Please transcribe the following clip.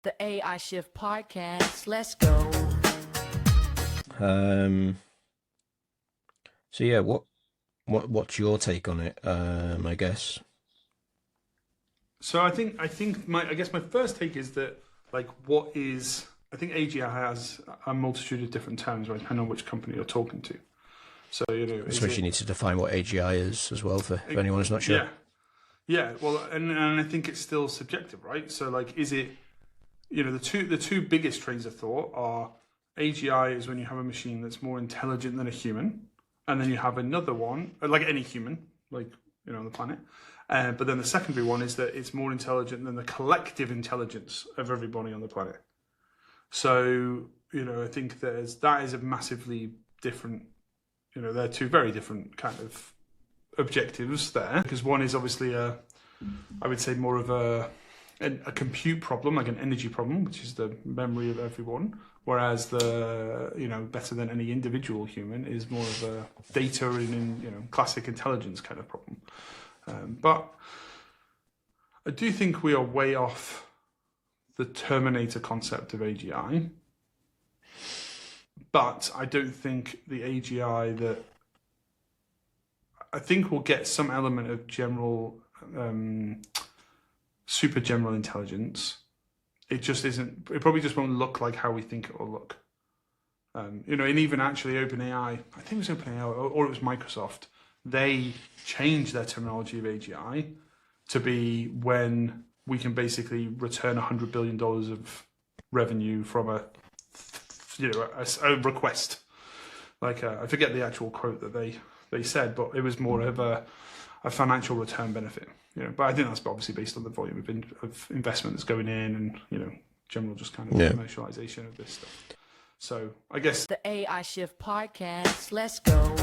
The AI Shift Podcast. Let's go. So yeah, what's your take on it? I guess. So I guess my first take is that I think AGI has a multitude of different terms, right, depending on which company you're talking to. So I suppose you need to define what AGI is as well for anyone who's not sure. Yeah. Well, and I think it's still subjective, right? So is it, the two biggest trains of thought are AGI is when you have a machine that's more intelligent than a human, and then you have another one like any human, on the planet. But then the secondary one is that it's more intelligent than the collective intelligence of everybody on the planet. So, I think that is a massively different, they're two very different kind of objectives there. Because one is obviously I would say more of a compute problem, like an energy problem, which is the memory of everyone. Whereas better than any individual human is more of a data and classic intelligence kind of problem. But I do think we are way off the Terminator concept of AGI. But I don't think the AGI that... I think we'll get some element of general, super general intelligence. It just isn't... It probably just won't look like how we think it will look. And even actually OpenAI, I think it was OpenAI or it was Microsoft, they changed their terminology of AGI to be when we can basically return $100 billion of revenue from a request. I forget the actual quote that they said, but it was more of a financial return benefit. But I think that's obviously based on the volume of investment that's going in and general just kind of commercialization of this stuff. So I guess The AI Shift Podcast. Let's go.